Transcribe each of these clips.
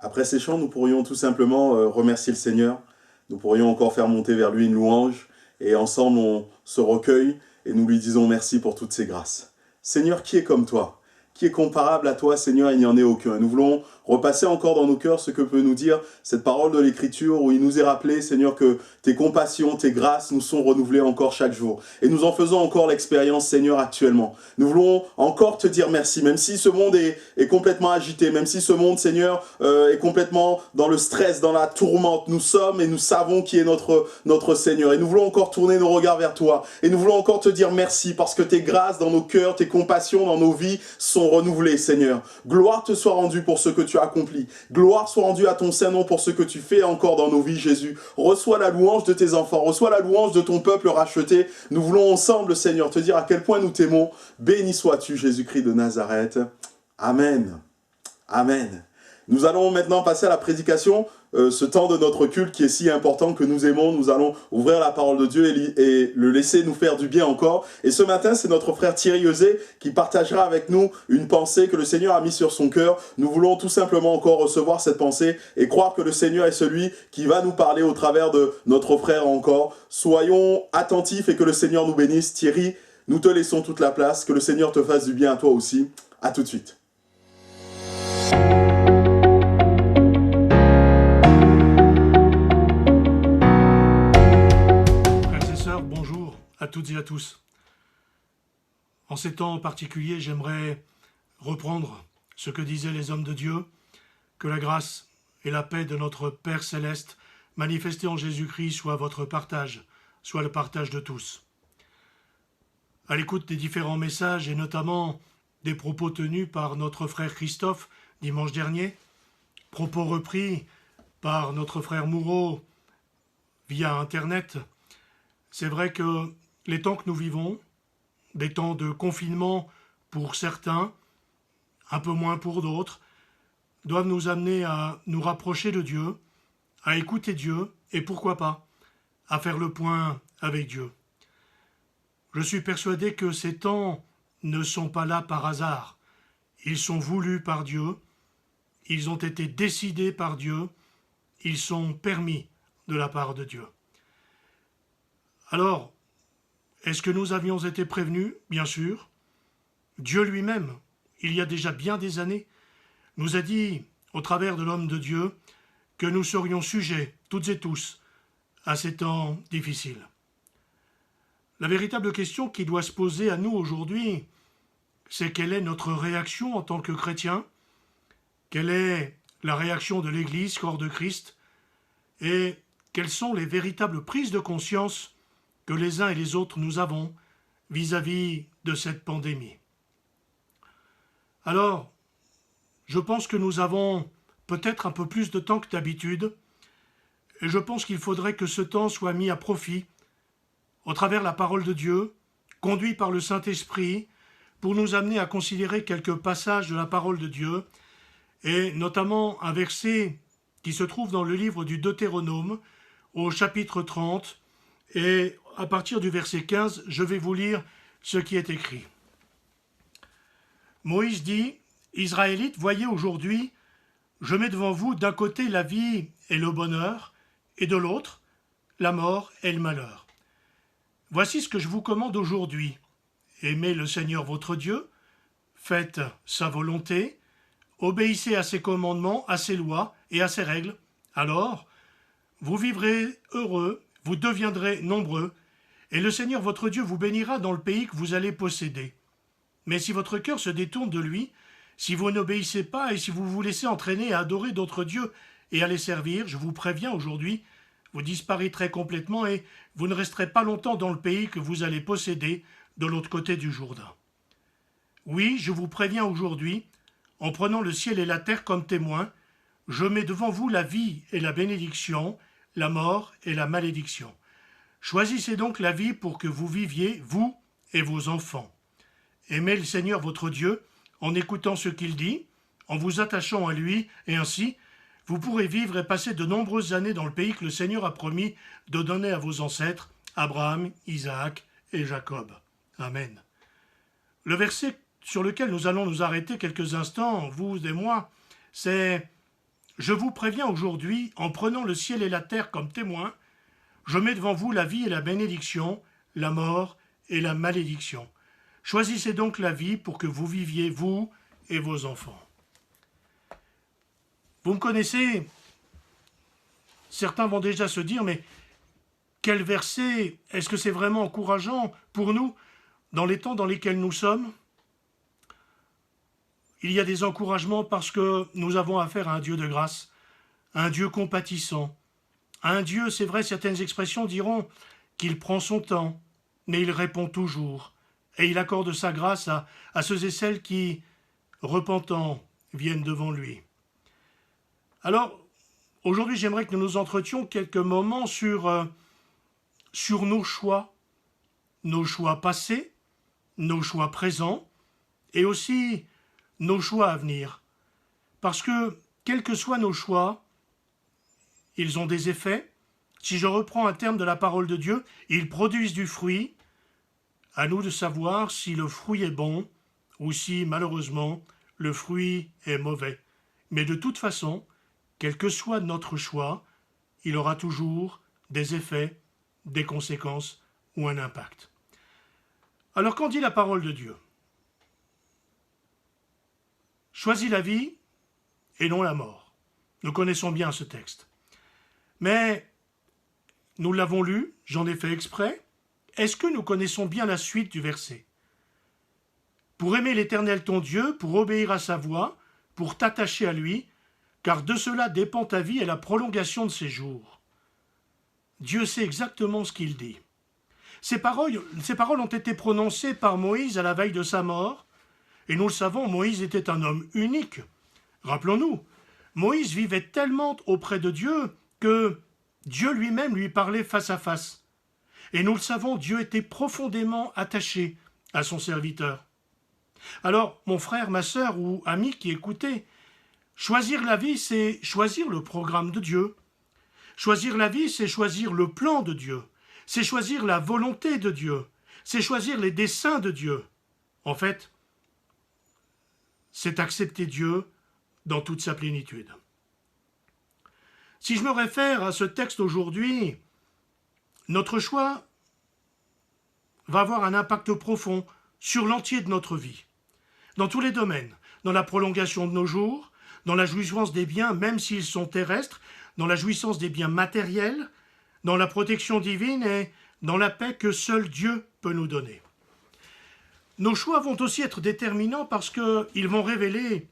Après ces chants, nous pourrions tout simplement remercier le Seigneur. Nous pourrions encore faire monter vers lui une louange. Et ensemble, on se recueille et nous lui disons merci pour toutes ses grâces. Seigneur, qui est comme toi? Qui est comparable à toi, Seigneur? Il n'y en ait aucun. Nous voulons repasser encore dans nos cœurs ce que peut nous dire cette parole de l'Écriture où il nous est rappelé, Seigneur, que tes compassions, tes grâces nous sont renouvelées encore chaque jour. Et nous en faisons encore l'expérience, Seigneur, actuellement. Nous voulons encore te dire merci, même si ce monde est complètement agité, même si ce monde, Seigneur, est complètement dans le stress, dans la tourmente. Nous sommes et nous savons qui est notre Seigneur. Et nous voulons encore tourner nos regards vers toi. Et nous voulons encore te dire merci parce que tes grâces dans nos cœurs, tes compassions dans nos vies sont renouvelées, Seigneur. Gloire te soit rendue pour ce que tu as accompli. Gloire soit rendue à ton Saint-Nom pour ce que tu fais encore dans nos vies, Jésus. Reçois la louange de tes enfants, reçois la louange de ton peuple racheté. Nous voulons ensemble, Seigneur, te dire à quel point nous t'aimons. Béni sois-tu, Jésus-Christ de Nazareth. Amen. Amen. Nous allons maintenant passer à la prédication, ce temps de notre culte qui est si important que nous aimons. Nous allons ouvrir la parole de Dieu et le laisser nous faire du bien encore. Et ce matin, c'est notre frère Thierry Euzé qui partagera avec nous une pensée que le Seigneur a mise sur son cœur. Nous voulons tout simplement encore recevoir cette pensée et croire que le Seigneur est celui qui va nous parler au travers de notre frère encore. Soyons attentifs et que le Seigneur nous bénisse. Thierry, nous te laissons toute la place. Que le Seigneur te fasse du bien à toi aussi. À tout de suite. À toutes et à tous. En ces temps particuliers, j'aimerais reprendre ce que disaient les hommes de Dieu, que la grâce et la paix de notre Père Céleste manifestée en Jésus-Christ soit votre partage, soit le partage de tous. À l'écoute des différents messages et notamment des propos tenus par notre frère Christophe dimanche dernier, propos repris par notre frère Moureau via Internet, c'est vrai que les temps que nous vivons, des temps de confinement pour certains, un peu moins pour d'autres, doivent nous amener à nous rapprocher de Dieu, à écouter Dieu et pourquoi pas, à faire le point avec Dieu. Je suis persuadé que ces temps ne sont pas là par hasard. Ils sont voulus par Dieu, ils ont été décidés par Dieu, ils sont permis de la part de Dieu. Alors, est-ce que nous avions été prévenus? Bien sûr. Dieu lui-même, il y a déjà bien des années, nous a dit, au travers de l'homme de Dieu, que nous serions sujets, toutes et tous, à ces temps difficiles. La véritable question qui doit se poser à nous aujourd'hui, c'est quelle est notre réaction en tant que chrétiens? Quelle est la réaction de l'Église, corps de Christ? Et quelles sont les véritables prises de conscience que les uns et les autres nous avons vis-à-vis de cette pandémie. Alors, je pense que nous avons peut-être un peu plus de temps que d'habitude, et je pense qu'il faudrait que ce temps soit mis à profit au travers la parole de Dieu, conduit par le Saint-Esprit, pour nous amener à considérer quelques passages de la parole de Dieu, et notamment un verset qui se trouve dans le livre du Deutéronome, au chapitre 30, et à partir du verset 15, je vais vous lire ce qui est écrit. Moïse dit, « Israélites, voyez aujourd'hui, je mets devant vous d'un côté la vie et le bonheur, et de l'autre, la mort et le malheur. Voici ce que je vous commande aujourd'hui. Aimez le Seigneur votre Dieu, faites sa volonté, obéissez à ses commandements, à ses lois et à ses règles. Alors, vous vivrez heureux, vous deviendrez nombreux, et le Seigneur votre Dieu vous bénira dans le pays que vous allez posséder. Mais si votre cœur se détourne de lui, si vous n'obéissez pas et si vous vous laissez entraîner à adorer d'autres dieux et à les servir, je vous préviens aujourd'hui, vous disparaîtrez complètement et vous ne resterez pas longtemps dans le pays que vous allez posséder de l'autre côté du Jourdain. Oui, je vous préviens aujourd'hui, en prenant le ciel et la terre comme témoins, je mets devant vous la vie et la bénédiction, la mort et la malédiction. Choisissez donc la vie pour que vous viviez, vous et vos enfants. Aimez le Seigneur votre Dieu en écoutant ce qu'il dit, en vous attachant à lui, et ainsi, vous pourrez vivre et passer de nombreuses années dans le pays que le Seigneur a promis de donner à vos ancêtres, Abraham, Isaac et Jacob. Amen. Le verset sur lequel nous allons nous arrêter quelques instants, vous et moi, c'est je vous préviens aujourd'hui, en prenant le ciel et la terre comme témoins, je mets devant vous la vie et la bénédiction, la mort et la malédiction. Choisissez donc la vie pour que vous viviez, vous et vos enfants. Vous me connaissez, certains vont déjà se dire, mais quel verset, est-ce que c'est vraiment encourageant pour nous dans les temps dans lesquels nous sommes? Il y a des encouragements parce que nous avons affaire à un Dieu de grâce, à un Dieu compatissant, à un Dieu, c'est vrai, certaines expressions diront qu'il prend son temps, mais il répond toujours, et il accorde sa grâce à ceux et celles qui, repentant, viennent devant lui. Alors, aujourd'hui, j'aimerais que nous nous entretions quelques moments sur nos choix passés, nos choix présents, et aussi nos choix à venir. Parce que, quels que soient nos choix, ils ont des effets. Si je reprends un terme de la parole de Dieu, ils produisent du fruit. À nous de savoir si le fruit est bon ou si, malheureusement, le fruit est mauvais. Mais de toute façon, quel que soit notre choix, il aura toujours des effets, des conséquences ou un impact. Alors qu'en dit la parole de Dieu? Choisis la vie et non la mort. Nous connaissons bien ce texte. Mais nous l'avons lu, j'en ai fait exprès. Est-ce que nous connaissons bien la suite du verset? Pour aimer l'Éternel ton Dieu, pour obéir à sa voix, pour t'attacher à lui, car de cela dépend ta vie et la prolongation de ses jours. Dieu sait exactement ce qu'il dit. Ces paroles ont été prononcées par Moïse à la veille de sa mort, et nous le savons, Moïse était un homme unique. Rappelons-nous, Moïse vivait tellement auprès de Dieu que Dieu lui-même lui parlait face à face. Et nous le savons, Dieu était profondément attaché à son serviteur. Alors, mon frère, ma sœur ou ami qui écoutez, choisir la vie, c'est choisir le programme de Dieu. Choisir la vie, c'est choisir le plan de Dieu. C'est choisir la volonté de Dieu. C'est choisir les desseins de Dieu. En fait, c'est accepter Dieu dans toute sa plénitude. Si je me réfère à ce texte aujourd'hui, notre choix va avoir un impact profond sur l'entier de notre vie, dans tous les domaines, dans la prolongation de nos jours, dans la jouissance des biens, même s'ils sont terrestres, dans la jouissance des biens matériels, dans la protection divine et dans la paix que seul Dieu peut nous donner. Nos choix vont aussi être déterminants parce qu'ils vont révéler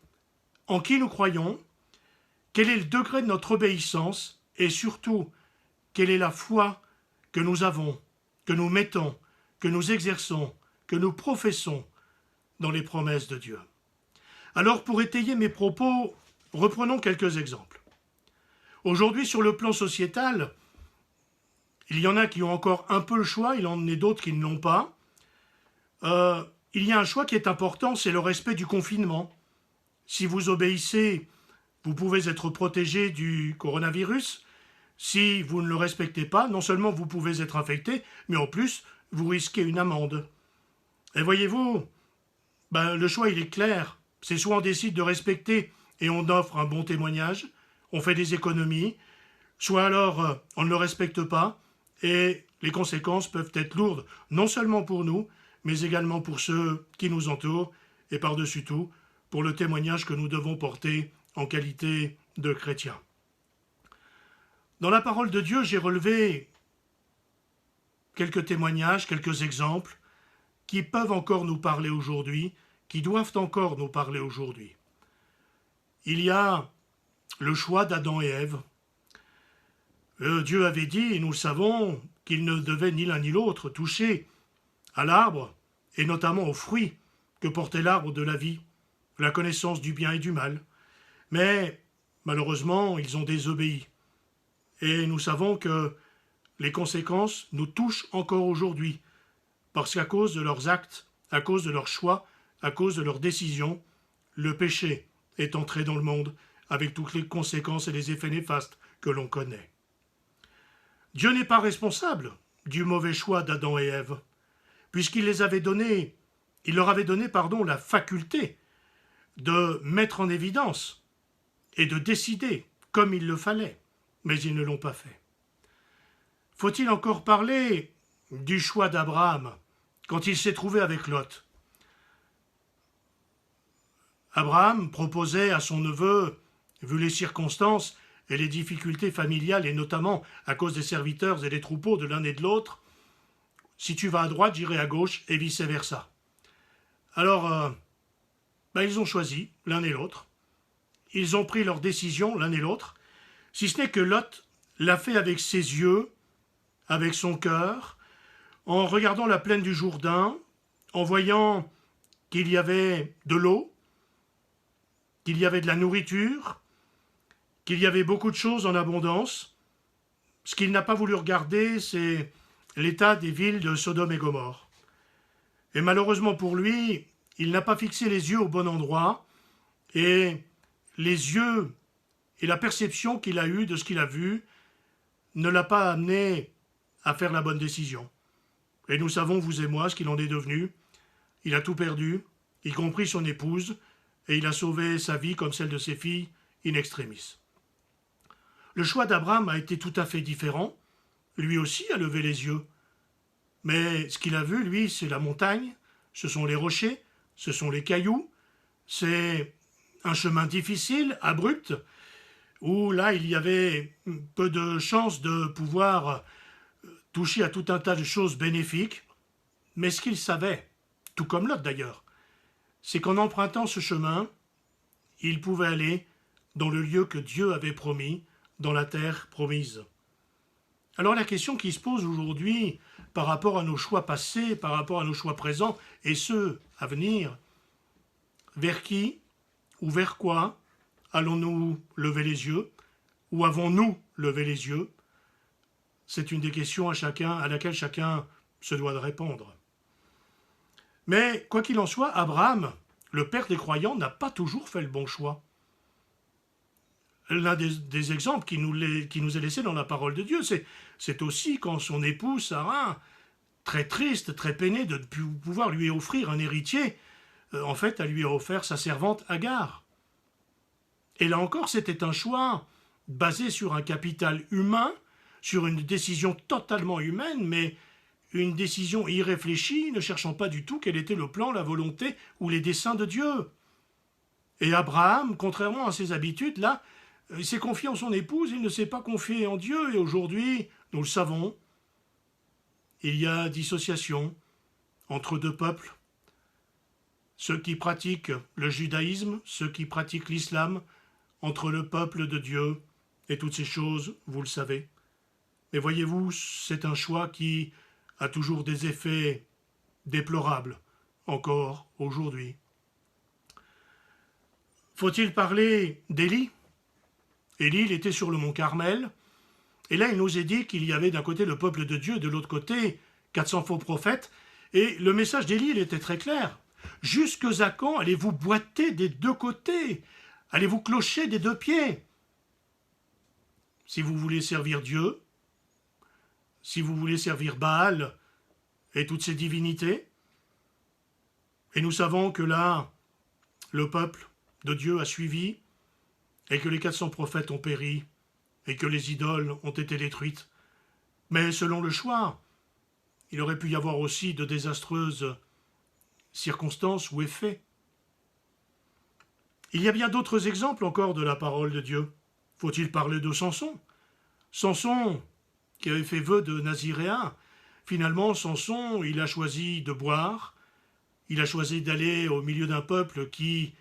en qui nous croyons, quel est le degré de notre obéissance et surtout, quelle est la foi que nous avons, que nous mettons, que nous exerçons, que nous professons dans les promesses de Dieu. Alors, pour étayer mes propos, reprenons quelques exemples. Aujourd'hui, sur le plan sociétal, il y en a qui ont encore un peu le choix, il en est d'autres qui ne l'ont pas. Il y a un choix qui est important, c'est le respect du confinement. Si vous obéissez, vous pouvez être protégé du coronavirus. Si vous ne le respectez pas, non seulement vous pouvez être infecté, mais en plus, vous risquez une amende. Et voyez-vous, le choix il est clair. C'est soit on décide de respecter et on offre un bon témoignage, on fait des économies, soit alors on ne le respecte pas et les conséquences peuvent être lourdes, non seulement pour nous, mais également pour ceux qui nous entourent et par-dessus tout, pour le témoignage que nous devons porter en qualité de chrétiens. Dans la parole de Dieu, j'ai relevé quelques témoignages, quelques exemples qui peuvent encore nous parler aujourd'hui, qui doivent encore nous parler aujourd'hui. Il y a le choix d'Adam et Ève. Dieu avait dit, et nous le savons, qu'ils ne devaient ni l'un ni l'autre toucher à l'arbre, et notamment aux fruits que portait l'arbre de la vie, la connaissance du bien et du mal. Mais malheureusement, ils ont désobéi. Et nous savons que les conséquences nous touchent encore aujourd'hui, parce qu'à cause de leurs actes, à cause de leurs choix, à cause de leurs décisions, le péché est entré dans le monde avec toutes les conséquences et les effets néfastes que l'on connaît. Dieu n'est pas responsable du mauvais choix d'Adam et Ève, puisqu'il leur avait donné la faculté de mettre en évidence et de décider comme il le fallait, mais ils ne l'ont pas fait. Faut-il encore parler du choix d'Abraham quand il s'est trouvé avec Lot? Abraham proposait à son neveu, vu les circonstances et les difficultés familiales, et notamment à cause des serviteurs et des troupeaux de l'un et de l'autre, si tu vas à droite, j'irai à gauche, et vice-versa. Alors, ils ont choisi l'un et l'autre. Ils ont pris leur décision l'un et l'autre, si ce n'est que Lot l'a fait avec ses yeux, avec son cœur, en regardant la plaine du Jourdain, en voyant qu'il y avait de l'eau, qu'il y avait de la nourriture, qu'il y avait beaucoup de choses en abondance. Ce qu'il n'a pas voulu regarder, c'est l'état des villes de Sodome et Gomorrhe. Et malheureusement pour lui, il n'a pas fixé les yeux au bon endroit, et les yeux et la perception qu'il a eue de ce qu'il a vu ne l'a pas amené à faire la bonne décision. Et nous savons, vous et moi, ce qu'il en est devenu. Il a tout perdu, y compris son épouse, et il a sauvé sa vie comme celle de ses filles in extremis. Le choix d'Abraham a été tout à fait différent. Lui aussi a levé les yeux. Mais ce qu'il a vu, lui, c'est la montagne, ce sont les rochers, ce sont les cailloux, c'est un chemin difficile, abrupt, où là, il y avait peu de chances de pouvoir toucher à tout un tas de choses bénéfiques. Mais ce qu'il savait, tout comme Lot d'ailleurs, c'est qu'en empruntant ce chemin, il pouvait aller dans le lieu que Dieu avait promis, dans la terre promise. Alors la question qui se pose aujourd'hui, par rapport à nos choix passés, par rapport à nos choix présents et ceux à venir, vers qui ou vers quoi allons-nous lever les yeux? Ou avons-nous levé les yeux? C'est une des questions à laquelle chacun se doit de répondre. Mais quoi qu'il en soit, Abraham, le père des croyants, n'a pas toujours fait le bon choix. L'un des exemples qui nous est laissé dans la parole de Dieu, c'est aussi quand son épouse Sarah, très triste, très peinée de ne plus pouvoir lui offrir un héritier, en fait, elle lui a offert sa servante Agar. Et là encore, c'était un choix basé sur un capital humain, sur une décision totalement humaine, mais une décision irréfléchie, ne cherchant pas du tout quel était le plan, la volonté ou les desseins de Dieu. Et Abraham, contrairement à ses habitudes, là, il s'est confié en son épouse, il ne s'est pas confié en Dieu, et aujourd'hui, nous le savons, il y a dissociation entre deux peuples, ceux qui pratiquent le judaïsme, ceux qui pratiquent l'islam, entre le peuple de Dieu et toutes ces choses, vous le savez. Mais voyez-vous, c'est un choix qui a toujours des effets déplorables, encore aujourd'hui. Faut-il parler d'Élie? Élie, il était sur le mont Carmel, et là il nous est dit qu'il y avait d'un côté le peuple de Dieu, de l'autre côté 400 faux prophètes, et le message d'Élie, il était très clair. Jusque à quand allez-vous boiter des deux côtés? Allez-vous clocher des deux pieds? Si vous voulez servir Dieu, si vous voulez servir Baal et toutes ces divinités, et nous savons que là, le peuple de Dieu a suivi, et que les 400 prophètes ont péri, et que les idoles ont été détruites. Mais selon le choix, il aurait pu y avoir aussi de désastreuses circonstances ou effets. Il y a bien d'autres exemples encore de la parole de Dieu. Faut-il parler de Samson? Samson, qui avait fait vœu de naziréen, finalement, Samson, il a choisi de boire, il a choisi d'aller au milieu d'un peuple qui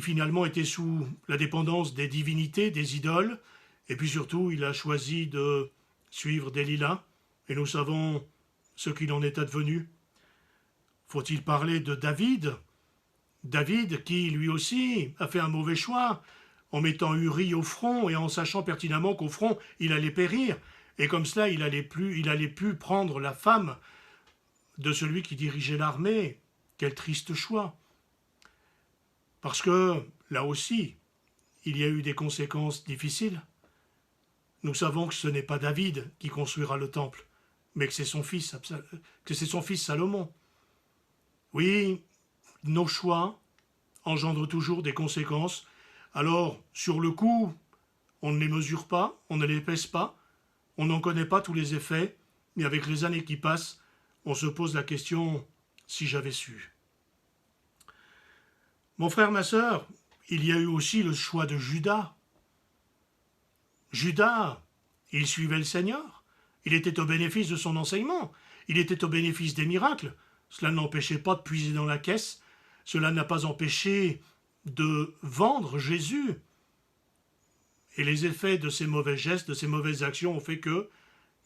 finalement était sous la dépendance des divinités, des idoles, et puis surtout, il a choisi de suivre Delilah, et nous savons ce qu'il en est advenu. Faut-il parler de David? David qui, lui aussi, a fait un mauvais choix, en mettant Uri au front et en sachant pertinemment qu'au front, il allait périr, et comme cela, il allait plus prendre la femme de celui qui dirigeait l'armée. Quel triste choix! Parce que, là aussi, il y a eu des conséquences difficiles. Nous savons que ce n'est pas David qui construira le temple, mais que c'est son fils Salomon. Oui, nos choix engendrent toujours des conséquences. Alors, sur le coup, On ne les mesure pas, on ne les pèse pas, on n'en connaît pas tous les effets, mais avec les années qui passent, on se pose la question « si j'avais su ». Mon frère, ma sœur, il y a eu aussi le choix de Judas. Judas, il suivait le Seigneur, il était au bénéfice de son enseignement, il était au bénéfice des miracles. Cela n'empêchait pas de puiser dans la caisse, cela n'a pas empêché de vendre Jésus. Et les effets de ces mauvais gestes, de ces mauvaises actions ont fait que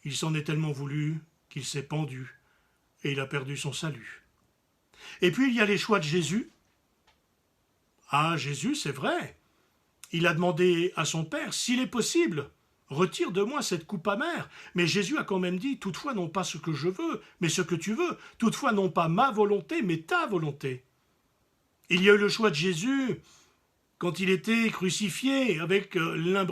il s'en est tellement voulu qu'il s'est pendu et il a perdu son salut. Et puis il y a les choix de Jésus. Ah, Jésus, c'est vrai. Il a demandé à son Père, s'il est possible, retire de moi cette coupe amère. Mais Jésus a quand même dit, toutefois non pas ce que je veux, mais ce que tu veux. Toutefois non pas ma volonté, mais ta volonté. Il y a eu le choix de Jésus quand il était crucifié avec l'un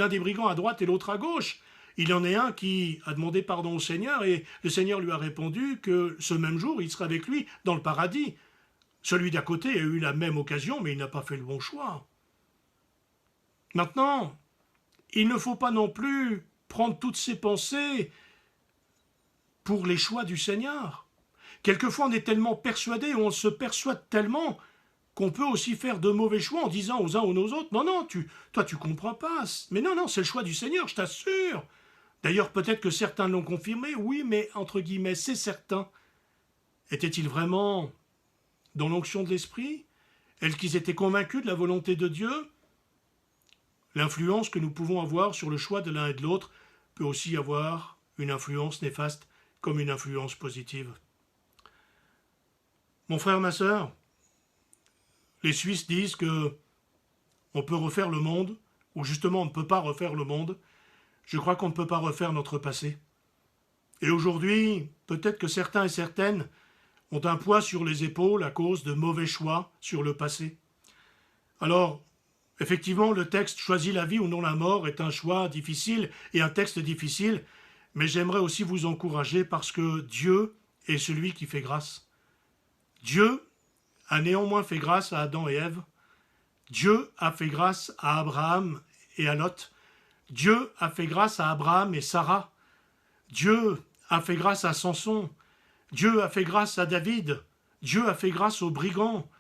des brigands à droite et l'autre à gauche. Il y en a un qui a demandé pardon au Seigneur et le Seigneur lui a répondu que ce même jour, il serait avec lui dans le paradis. Celui d'à côté a eu la même occasion, mais il n'a pas fait le bon choix. Maintenant, il ne faut pas non plus prendre toutes ces pensées pour les choix du Seigneur. Quelquefois, on est tellement persuadé, on se persuade tellement qu'on peut aussi faire de mauvais choix en disant aux uns ou aux autres « Non, non, toi tu comprends pas. Mais non, non, c'est le choix du Seigneur, je t'assure. » D'ailleurs, peut-être que certains l'ont confirmé, oui, mais entre guillemets, c'est certain. Était-il vraiment dans l'onction de l'Esprit? Est-ce qu'ils étaient convaincus de la volonté de Dieu? L'influence que nous pouvons avoir sur le choix de l'un et de l'autre peut aussi avoir une influence néfaste comme une influence positive. Mon frère, ma sœur, les Suisses disent que on peut refaire le monde, ou justement on ne peut pas refaire le monde. Je crois qu'on ne peut pas refaire notre passé. Et aujourd'hui, peut-être que certains et certaines ont un poids sur les épaules à cause de mauvais choix sur le passé. Alors, effectivement, le texte « Choisis la vie ou non la mort » est un choix difficile et un texte difficile, mais j'aimerais aussi vous encourager parce que Dieu est celui qui fait grâce. Dieu a néanmoins fait grâce à Adam et Ève. Dieu a fait grâce à Abraham et à Lot. Dieu a fait grâce à Abraham et Sarah. Dieu a fait grâce à Samson. Dieu a fait grâce à David. Dieu a fait grâce aux brigands.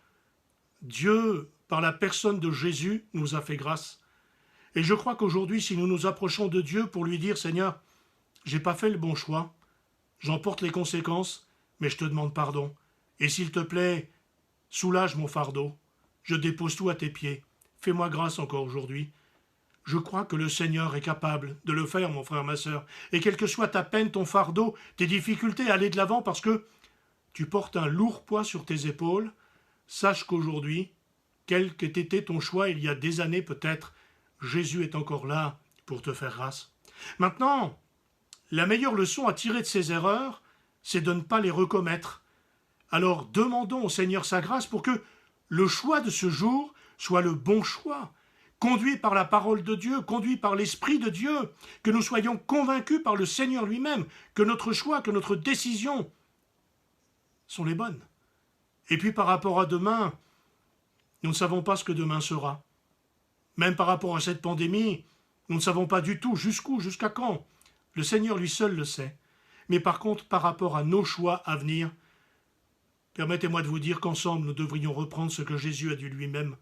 Dieu, par la personne de Jésus, nous a fait grâce. Et je crois qu'aujourd'hui, si nous nous approchons de Dieu pour lui dire « Seigneur, j'ai pas fait le bon choix, j'en porte les conséquences, mais je te demande pardon. Et s'il te plaît, soulage mon fardeau. Je dépose tout à tes pieds. Fais-moi grâce encore aujourd'hui. » Je crois que le Seigneur est capable de le faire, mon frère, ma sœur. Et quelle que soit ta peine, ton fardeau, tes difficultés, aller de l'avant parce que tu portes un lourd poids sur tes épaules, sache qu'aujourd'hui, quel qu'ait été ton choix il y a des années peut-être, Jésus est encore là pour te faire grâce. Maintenant, la meilleure leçon à tirer de ces erreurs, c'est de ne pas les recommettre. Alors demandons au Seigneur sa grâce pour que le choix de ce jour soit le bon choix, conduit par la parole de Dieu, conduit par l'Esprit de Dieu, que nous soyons convaincus par le Seigneur lui-même, que notre choix, que notre décision sont les bonnes. Et puis par rapport à demain, nous ne savons pas ce que demain sera. Même par rapport à cette pandémie, nous ne savons pas du tout jusqu'où, jusqu'à quand. Le Seigneur lui seul le sait. Mais par contre, par rapport à nos choix à venir, permettez-moi de vous dire qu'ensemble, nous devrions reprendre ce que Jésus a dit lui-même.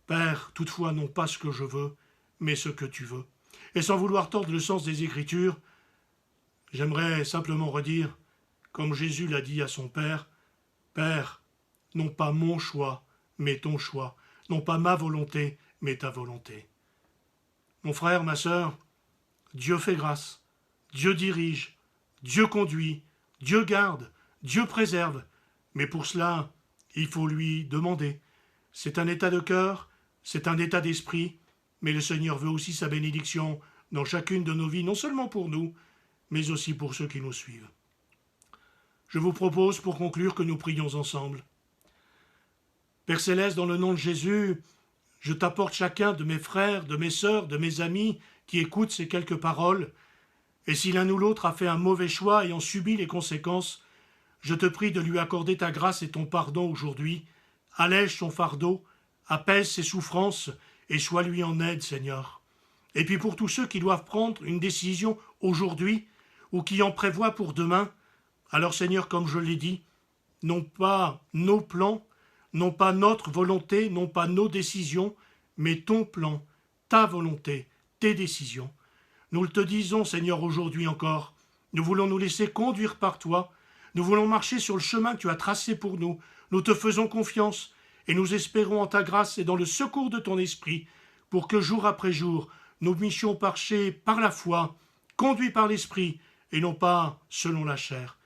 Père, toutefois, non pas ce que je veux, mais ce que tu veux. Et sans vouloir tordre le sens des Écritures, j'aimerais simplement redire, comme Jésus l'a dit à son Père, « Père, non pas mon choix, mais ton choix, non pas ma volonté, mais ta volonté. » Mon frère, ma sœur, Dieu fait grâce, Dieu dirige, Dieu conduit, Dieu garde, Dieu préserve, mais pour cela, il faut lui demander. C'est un état de cœur, c'est un état d'esprit, mais le Seigneur veut aussi sa bénédiction dans chacune de nos vies, non seulement pour nous, mais aussi pour ceux qui nous suivent. Je vous propose, pour conclure, que nous prions ensemble. Père Céleste, dans le nom de Jésus, je t'apporte chacun de mes frères, de mes sœurs, de mes amis qui écoutent ces quelques paroles, et si l'un ou l'autre a fait un mauvais choix et en subit les conséquences, je te prie de lui accorder ta grâce et ton pardon aujourd'hui, allège son fardeau, apaise ses souffrances et sois lui en aide, Seigneur. Et puis pour tous ceux qui doivent prendre une décision aujourd'hui ou qui en prévoient pour demain, alors Seigneur, comme je l'ai dit, non pas nos plans, non pas notre volonté, non pas nos décisions, mais ton plan, ta volonté, tes décisions. Nous le te disons, Seigneur, aujourd'hui encore. Nous voulons nous laisser conduire par toi. Nous voulons marcher sur le chemin que tu as tracé pour nous. Nous te faisons confiance et nous espérons en ta grâce et dans le secours de ton esprit pour que jour après jour, nous puissions marcher par la foi, conduits par l'esprit et non pas selon la chair.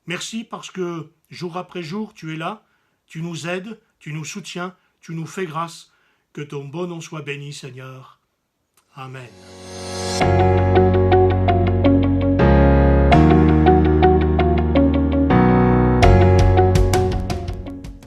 Merci parce que jour après jour, tu es là, tu nous aides, tu nous soutiens, tu nous fais grâce. Que ton bon nom soit béni, Seigneur. Amen.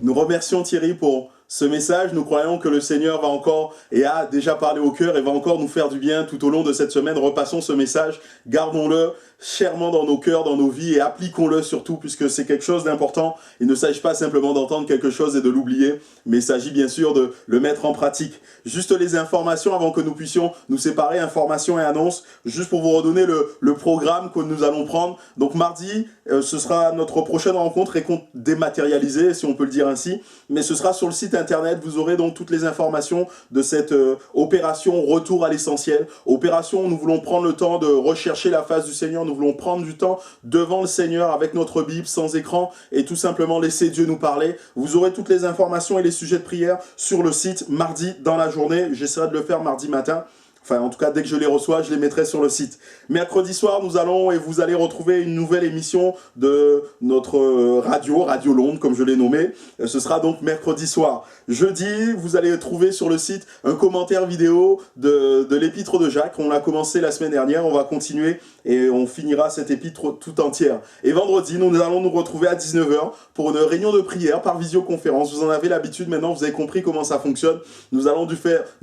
Nous remercions Thierry pour ce message. Nous croyons que le Seigneur va encore et a déjà parlé au cœur et va encore nous faire du bien tout au long de cette semaine. Repassons ce message, gardons-le chèrement dans nos cœurs, dans nos vies et appliquons-le surtout puisque c'est quelque chose d'important. Il ne s'agit pas simplement d'entendre quelque chose et de l'oublier, mais il s'agit bien sûr de le mettre en pratique. Juste les informations avant que nous puissions nous séparer, informations et annonces, juste pour vous redonner le programme que nous allons prendre. Donc mardi, ce sera notre prochaine rencontre et compte dématérialisé, si on peut le dire ainsi, mais ce sera sur le site internet. Vous aurez donc toutes les informations de cette opération Retour à l'essentiel. Opération, nous voulons prendre le temps de rechercher la face du Seigneur, nous voulons prendre du temps devant le Seigneur avec notre Bible, sans écran, et tout simplement laisser Dieu nous parler. Vous aurez toutes les informations et les sujets de prière sur le site mardi dans la journée. J'essaierai de le faire mardi matin. Enfin, en tout cas, dès que je les reçois, je les mettrai sur le site. Mercredi soir, nous allons et vous allez retrouver une nouvelle émission de notre Radio Londres, comme je l'ai nommé. Ce sera donc mercredi soir. Jeudi, vous allez trouver sur le site un commentaire vidéo de l'épître de Jacques. On l'a commencé la semaine dernière, on va continuer et on finira cette épître tout entière. Et vendredi, nous allons nous retrouver à 19 h pour une réunion de prière par visioconférence. Vous en avez l'habitude maintenant, vous avez compris comment ça fonctionne. Nous allons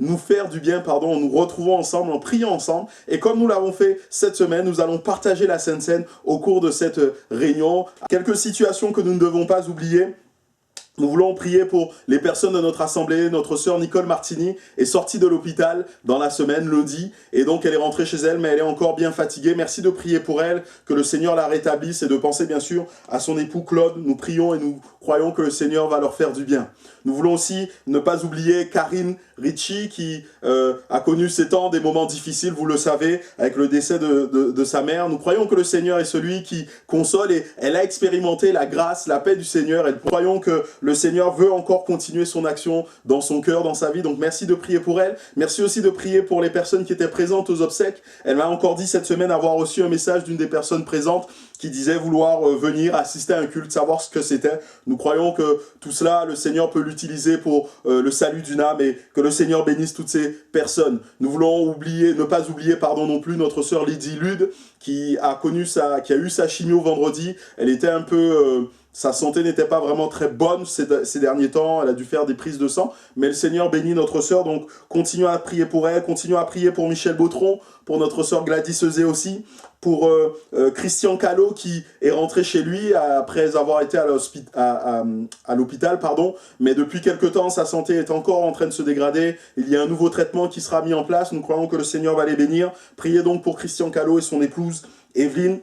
nous faire du bien, en nous retrouvant ensemble, en priant ensemble. Et comme nous l'avons fait cette semaine, nous allons partager la Sainte Seine au cours de cette réunion. Quelques situations que nous ne devons pas oublier. Nous voulons prier pour les personnes de notre assemblée. Notre sœur Nicole Martini est sortie de l'hôpital dans la semaine, lundi, et donc elle est rentrée chez elle, mais elle est encore bien fatiguée. Merci de prier pour elle, que le Seigneur la rétablisse, et de penser bien sûr à son époux Claude. Nous prions et nous croyons que le Seigneur va leur faire du bien. Nous voulons aussi ne pas oublier Karine Ritchie qui a connu ces temps, des moments difficiles, vous le savez, avec le décès de sa mère. Nous croyons que le Seigneur est celui qui console et elle a expérimenté la grâce, la paix du Seigneur. Et nous croyons que le Seigneur veut encore continuer son action dans son cœur, dans sa vie. Donc merci de prier pour elle. Merci aussi de prier pour les personnes qui étaient présentes aux obsèques. Elle m'a encore dit cette semaine avoir reçu un message d'une des personnes présentes qui disait vouloir venir assister à un culte, savoir ce que c'était. Nous croyons que tout cela, le Seigneur peut l'utiliser pour le salut d'une âme et que le Seigneur bénisse toutes ces personnes. Nous voulons ne pas oublier non plus notre sœur Lydie Lude qui a eu sa chimio vendredi. Elle était un peu... sa santé n'était pas vraiment très bonne ces derniers temps, elle a dû faire des prises de sang, mais le Seigneur bénit notre sœur, donc continuons à prier pour elle, continuons à prier pour Michel Bautron, pour notre sœur Gladys Euzé aussi, pour Christian Callot qui est rentré chez lui après avoir été à l'hôpital, mais depuis quelque temps sa santé est encore en train de se dégrader, il y a un nouveau traitement qui sera mis en place, nous croyons que le Seigneur va les bénir. Priez donc pour Christian Callot et son épouse Evelyne.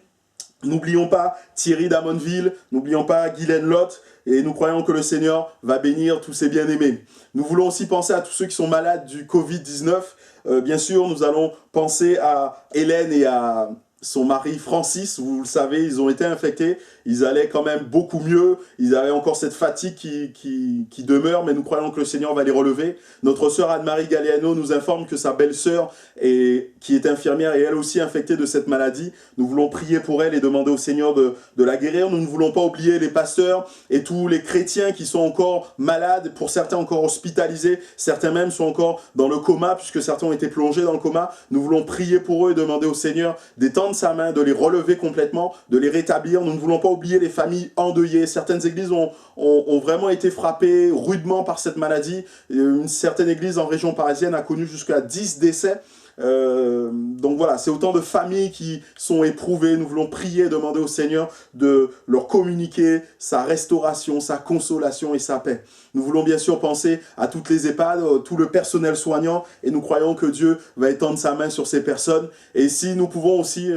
N'oublions pas Thierry d'Amonville, n'oublions pas Guylaine Lotte, et nous croyons que le Seigneur va bénir tous ses bien-aimés. Nous voulons aussi penser à tous ceux qui sont malades du Covid-19. Bien sûr, nous allons penser à Hélène et à son mari Francis. Vous le savez, ils ont été infectés. Ils allaient quand même beaucoup mieux. Ils avaient encore cette fatigue qui demeure, mais nous croyons que le Seigneur va les relever. Notre sœur Anne-Marie Galliano nous informe que sa belle-sœur, qui est infirmière, est elle aussi infectée de cette maladie. Nous voulons prier pour elle et demander au Seigneur de la guérir. Nous ne voulons pas oublier les pasteurs et tous les chrétiens qui sont encore malades, pour certains encore hospitalisés, certains même sont encore dans le coma, puisque certains ont été plongés dans le coma. Nous voulons prier pour eux et demander au Seigneur d'étendre sa main, de les relever complètement, de les rétablir. Nous ne voulons pas oublier les familles endeuillées. Certaines églises ont vraiment été frappées rudement par cette maladie. Une certaine église en région parisienne a connu jusqu'à 10 décès. Donc voilà, c'est autant de familles qui sont éprouvées. Nous voulons prier, demander au Seigneur de leur communiquer sa restauration, sa consolation et sa paix. Nous voulons bien sûr penser à toutes les EHPAD, tout le personnel soignant, et nous croyons que Dieu va étendre sa main sur ces personnes. Et si nous pouvons aussi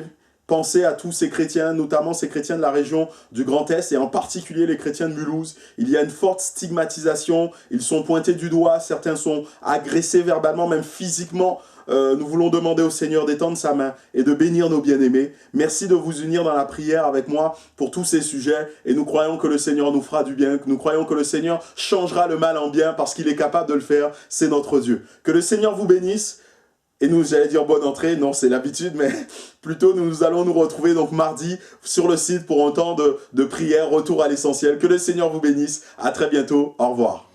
penser à tous ces chrétiens, notamment ces chrétiens de la région du Grand Est, et en particulier les chrétiens de Mulhouse. Il y a une forte stigmatisation, ils sont pointés du doigt, certains sont agressés verbalement, même physiquement. Nous voulons demander au Seigneur d'étendre sa main et de bénir nos bien-aimés. Merci de vous unir dans la prière avec moi pour tous ces sujets, et nous croyons que le Seigneur nous fera du bien, que nous croyons que le Seigneur changera le mal en bien parce qu'il est capable de le faire, c'est notre Dieu. Que le Seigneur vous bénisse. Et nous, j'allais dire bonne entrée, non, c'est l'habitude, mais plutôt nous allons nous retrouver donc mardi sur le site pour un temps de prière, retour à l'essentiel. Que le Seigneur vous bénisse. À très bientôt. Au revoir.